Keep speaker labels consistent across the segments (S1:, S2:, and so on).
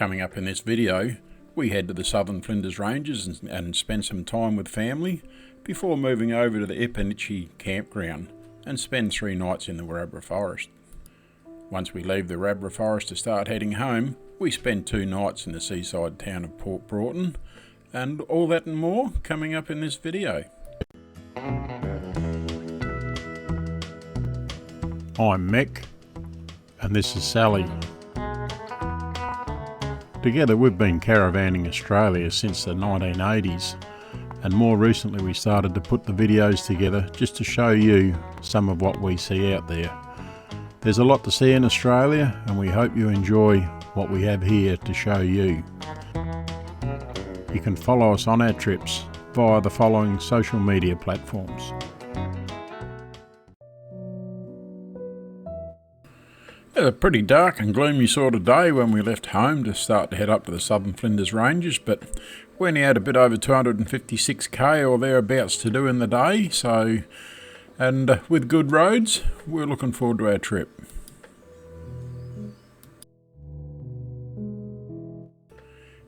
S1: Coming up in this video, we head to the Southern Flinders Ranges and spend some time with family before moving over to the Ippinitchie Campground and spend 3 nights in the Wabra Forest. Once we leave the Wabra Forest to start heading home, we spend 2 nights in the seaside town of Port Broughton, and all that and more coming up in this video. I'm Mick, and this is Sally. Together we've been caravanning Australia since the 1980s, and more recently we started to put the videos together just to show you some of what we see out there. There's a lot to see in Australia, and we hope you enjoy what we have here to show you. You can follow us on our trips via the following social media platforms. It was a pretty dark and gloomy sort of day when we left home to start to head up to the Southern Flinders Ranges, but we only had a bit over 256k or thereabouts to do in the day, and with good roads, we're looking forward to our trip.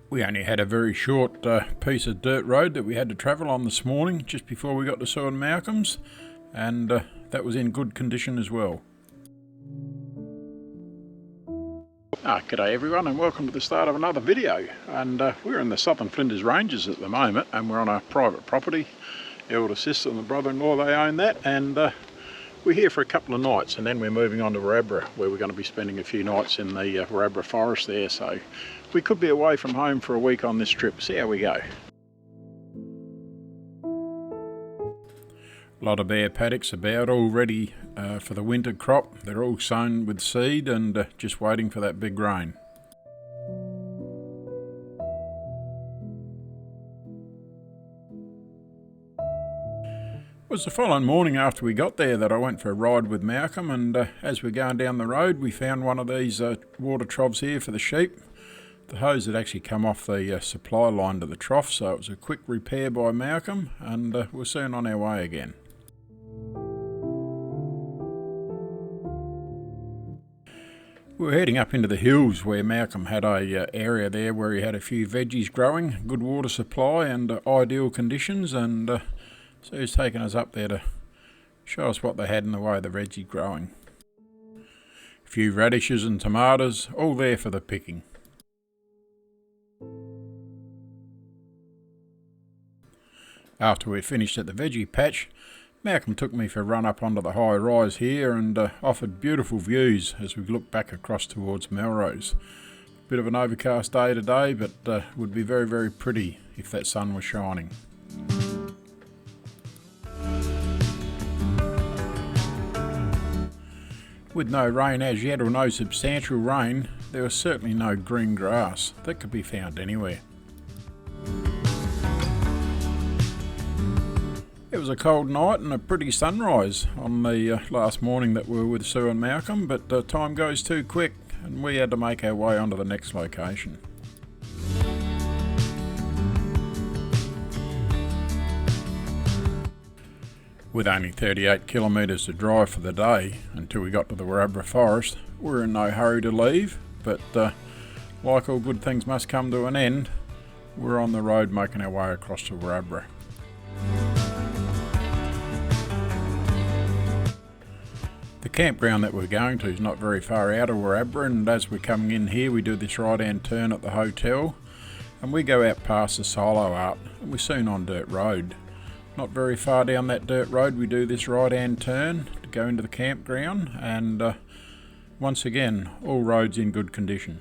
S1: We only had a very short piece of dirt road that we had to travel on this morning just before we got to Sue and Malcolm's, and that was in good condition as well. G'day everyone, and welcome to the start of another video. And we're in the Southern Flinders Ranges at the moment, and we're on a private property. The elder sister and the brother-in-law, they own that, and we're here for a couple of nights, and then we're moving on to Wabra, where we're going to be spending a few nights in the Wabra Forest there. So we could be away from home for a week on this trip. See how we go. A lot of bare paddocks about all ready for the winter crop. They're all sown with seed and just waiting for that big rain. It was the following morning after we got there that I went for a ride with Malcolm, and as we're going down the road we found one of these water troughs here for the sheep. The hose had actually come off the supply line to the trough, so it was a quick repair by Malcolm, and we're soon on our way again. We were heading up into the hills where Malcolm had a area there where he had a few veggies growing, good water supply and ideal conditions, and so he's taken us up there to show us what they had in the way of the veggie growing. A few radishes and tomatoes, all there for the picking. After we finished at the veggie patch, Malcolm took me for a run up onto the high rise here and offered beautiful views as we looked back across towards Melrose. Bit of an overcast day today, but would be very, very pretty if that sun was shining. With no rain as yet, or no substantial rain, there was certainly no green grass that could be found anywhere. It was a cold night and a pretty sunrise on the last morning that we were with Sue and Malcolm, but time goes too quick and we had to make our way onto the next location. With only 38 kilometres to drive for the day until we got to the Wabra Forest, we were in no hurry to leave, but like all good things must come to an end, we're on the road making our way across to Wabra. The campground that we're going to is not very far out of Wabra, and as we're coming in here we do this right-hand turn at the hotel and we go out past the silo art and we're soon on dirt road. Not very far down that dirt road we do this right-hand turn to go into the campground, and once again all roads in good condition.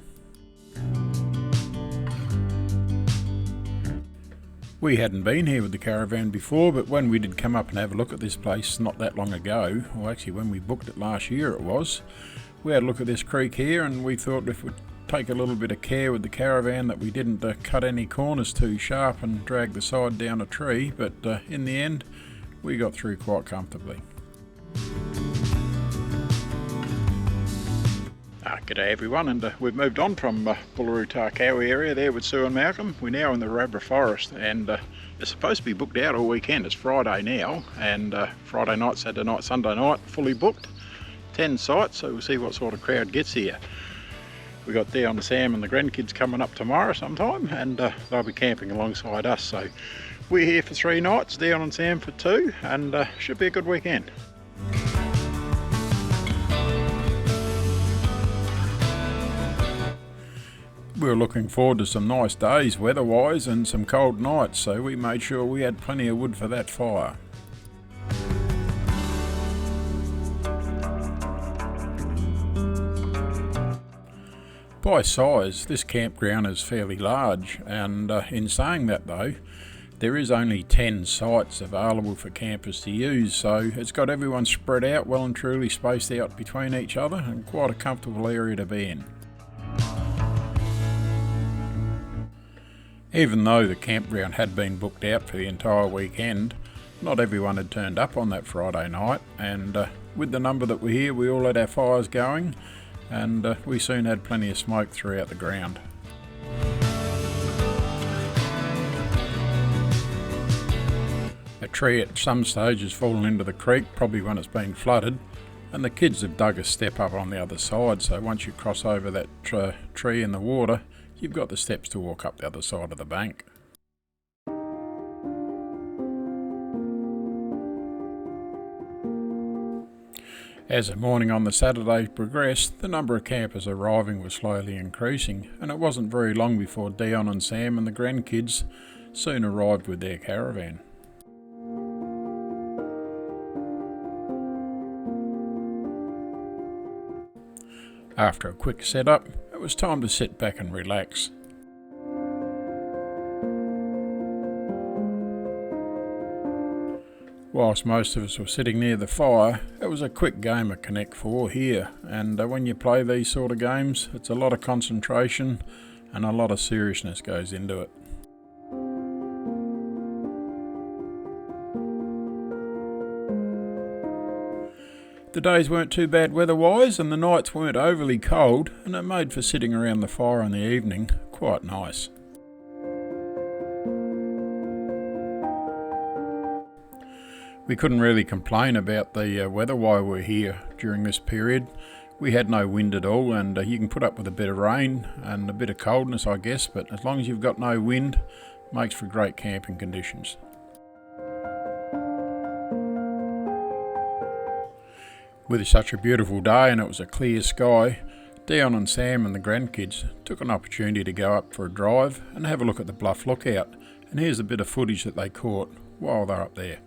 S1: We hadn't been here with the caravan before, but when we did come up and have a look at this place not that long ago, or actually when we booked it last year it was, we had a look at this creek here and we thought if we'd take a little bit of care with the caravan that we didn't cut any corners too sharp and drag the side down a tree, but in the end we got through quite comfortably. G'day everyone, and we've moved on from Bullaroo Tarkowie area there with Sue and Malcolm. We're now in the Wabra Forest, and it's supposed to be booked out all weekend. It's Friday now, and Friday night, Saturday night, Sunday night, fully booked. 10 sites, so we'll see what sort of crowd gets here. We got Dion and Sam and the grandkids coming up tomorrow sometime, and they'll be camping alongside us. So we're here for 3 nights, Dion and Sam for 2, and should be a good weekend. We were looking forward to some nice days weather-wise and some cold nights, so we made sure we had plenty of wood for that fire. By size, this campground is fairly large, and in saying that though, there is only 10 sites available for campers to use, so it's got everyone spread out well and truly spaced out between each other, and quite a comfortable area to be in. Even though the campground had been booked out for the entire weekend, not everyone had turned up on that Friday night, and with the number that were here, we all had our fires going, and we soon had plenty of smoke throughout the ground. A tree at some stage has fallen into the creek, probably when it's been flooded, and the kids have dug a step up on the other side, so once you cross over that tree in the water, you've got the steps to walk up the other side of the bank. As the morning on the Saturday progressed, the number of campers arriving was slowly increasing, and it wasn't very long before Dion and Sam and the grandkids soon arrived with their caravan. After a quick setup, it was time to sit back and relax. Whilst most of us were sitting near the fire, it was a quick game of Connect 4 here, and when you play these sort of games, it's a lot of concentration and a lot of seriousness goes into it. The days weren't too bad weather-wise, and the nights weren't overly cold, and it made for sitting around the fire in the evening quite nice. We couldn't really complain about the weather while we were here during this period. We had no wind at all, and you can put up with a bit of rain and a bit of coldness, I guess, but as long as you've got no wind, it makes for great camping conditions. With such a beautiful day and it was a clear sky, Dion and Sam and the grandkids took an opportunity to go up for a drive and have a look at the Bluff Lookout, and here's a bit of footage that they caught while they're up there.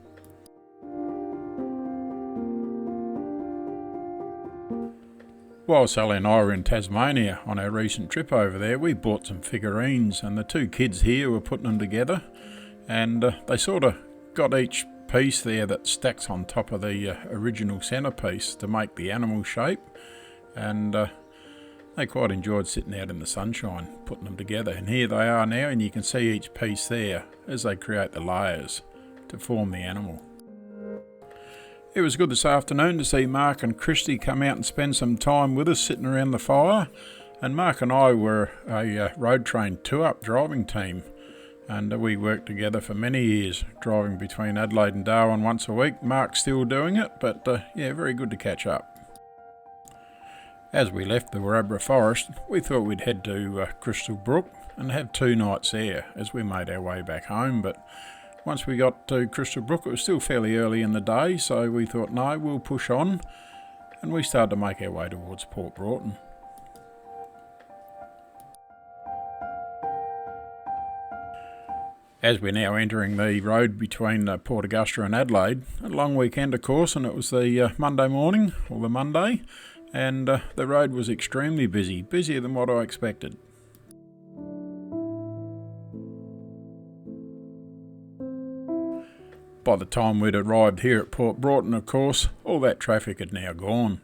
S1: While Sally and I were in Tasmania on our recent trip over there, we bought some figurines, and the 2 kids here were putting them together, and they sort of got each piece there that stacks on top of the original centrepiece to make the animal shape, and they quite enjoyed sitting out in the sunshine putting them together, and here they are now, and you can see each piece there as they create the layers to form the animal. It was good this afternoon to see Mark and Christy come out and spend some time with us sitting around the fire, and Mark and I were a road train 2-up driving team, and we worked together for many years, driving between Adelaide and Darwin once a week. Mark's still doing it, but yeah, very good to catch up. As we left the Wabra Forest, we thought we'd head to Crystal Brook and have 2 nights there as we made our way back home, but once we got to Crystal Brook, it was still fairly early in the day, so we thought, no, we'll push on, and we started to make our way towards Port Broughton. As we're now entering the road between Port Augusta and Adelaide, a long weekend of course, and it was the Monday morning, or the Monday, and the road was extremely busy, busier than what I expected. By the time we'd arrived here at Port Broughton, of course, all that traffic had now gone.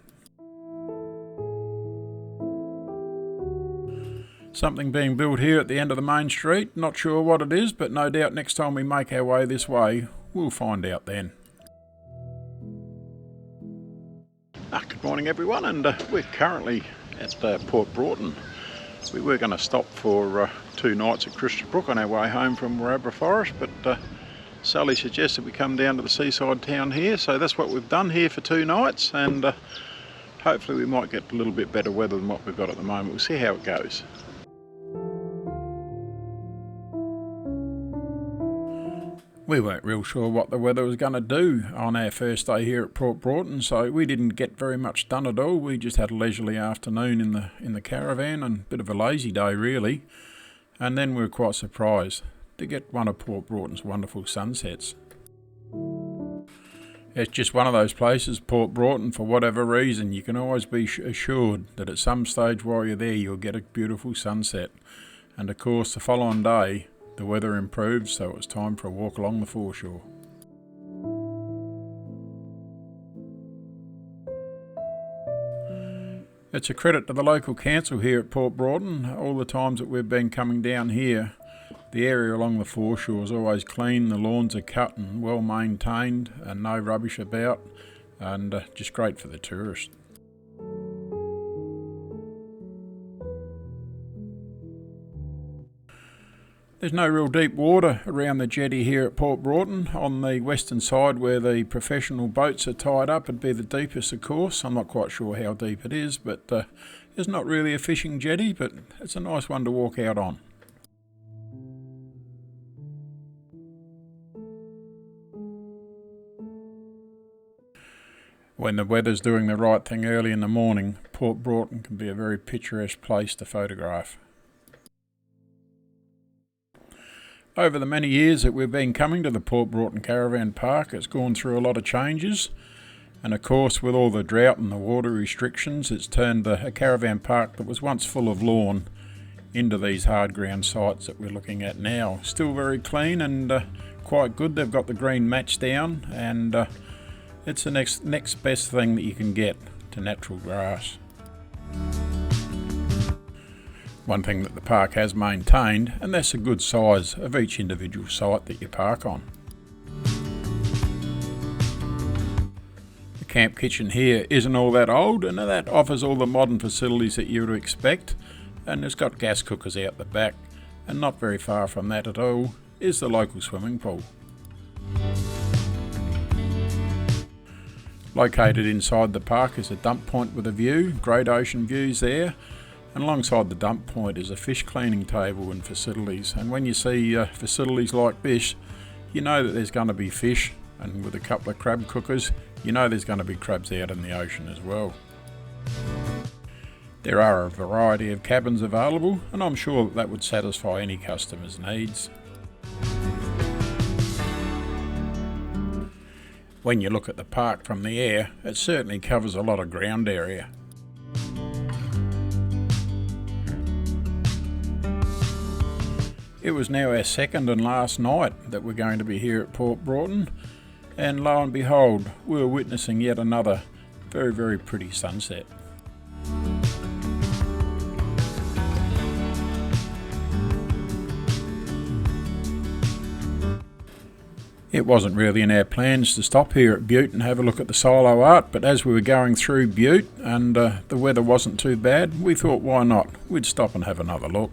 S1: Something being built here at the end of the main street, not sure what it is, but no doubt next time we make our way this way, we'll find out then. Good morning everyone, and we're currently at Port Broughton. We were going to stop for 2 nights at Crystal Brook on our way home from Wabra Forest, but Sally suggested we come down to the seaside town here, so that's what we've done here for 2 nights, and hopefully we might get a little bit better weather than what we've got at the moment. We'll see how it goes. We weren't real sure what the weather was going to do on our first day here at Port Broughton, so we didn't get very much done at all. We just had a leisurely afternoon in the caravan and a bit of a lazy day really. And then we were quite surprised to get one of Port Broughton's wonderful sunsets. It's just one of those places, Port Broughton, for whatever reason, you can always be assured that at some stage while you're there you'll get a beautiful sunset. And of course the following day the weather improved, so it was time for a walk along the foreshore. It's a credit to the local council here at Port Broughton. All the times that we've been coming down here, the area along the foreshore is always clean, the lawns are cut and well maintained and no rubbish about, and just great for the tourists. There's no real deep water around the jetty here at Port Broughton. On the western side where the professional boats are tied up would be the deepest, of course. I'm not quite sure how deep it is, but it's not really a fishing jetty, but it's a nice one to walk out on. When the weather's doing the right thing early in the morning, Port Broughton can be a very picturesque place to photograph. Over the many years that we've been coming to the Port Broughton Caravan Park, it's gone through a lot of changes, and of course with all the drought and the water restrictions, it's turned a caravan park that was once full of lawn into these hard ground sites that we're looking at now. Still very clean and quite good. They've got the green mats down, and it's the next best thing that you can get to natural grass. One thing that the park has maintained, and that's a good size of each individual site that you park on. The camp kitchen here isn't all that old, and that offers all the modern facilities that you would expect, and it's got gas cookers out the back, and not very far from that at all is the local swimming pool. Located inside the park is a dump point with a view, great ocean views there. And alongside the dump point is a fish cleaning table and facilities, and when you see facilities like this, you know that there's going to be fish, and with a couple of crab cookers, you know there's going to be crabs out in the ocean as well. There are a variety of cabins available, and I'm sure that would satisfy any customer's needs. When you look at the park from the air, it certainly covers a lot of ground area. It was now our second and last night that we're going to be here at Port Broughton, and lo and behold, we were witnessing yet another very, very pretty sunset. It wasn't really in our plans to stop here at Butte and have a look at the silo art, but as we were going through Butte and the weather wasn't too bad, we thought why not, we'd stop and have another look.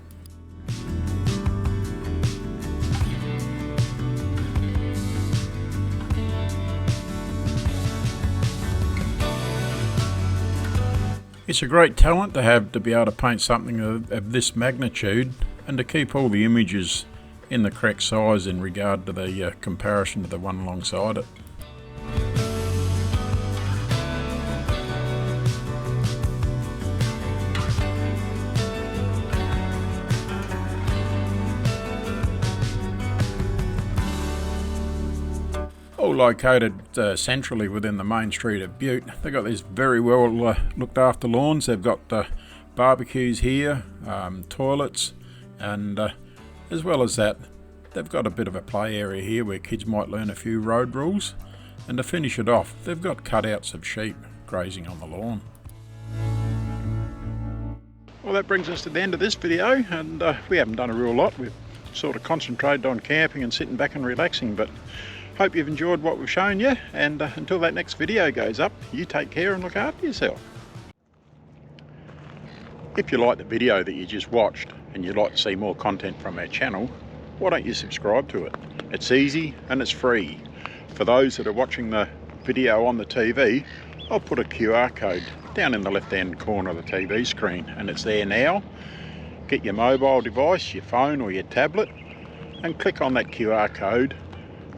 S1: It's a great talent to have, to be able to paint something of this magnitude and to keep all the images in the correct size in regard to the comparison to the one alongside it. All located centrally within the main street of Butte. They've got these very well looked after lawns. They've got barbecues here, toilets, and as well as that, they've got a bit of a play area here where kids might learn a few road rules. And to finish it off, they've got cutouts of sheep grazing on the lawn. Well, that brings us to the end of this video, and we haven't done a real lot. We've sort of concentrated on camping and sitting back and relaxing, but hope you've enjoyed what we've shown you, and until that next video goes up, you take care and look after yourself. If you like the video that you just watched and you'd like to see more content from our channel, why don't you subscribe to it? It's easy and it's free. For those that are watching the video on the TV, I'll put a QR code down in the left hand corner of the TV screen, and it's there now. Get your mobile device, your phone or your tablet, and click on that QR code,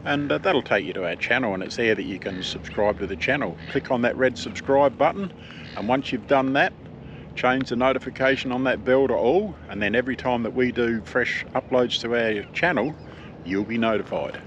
S1: and that'll take you to our channel, and it's there that you can subscribe to the channel. Click on that red subscribe button, and once you've done that, change the notification on that bell to all, and then every time that we do fresh uploads to our channel, you'll be notified.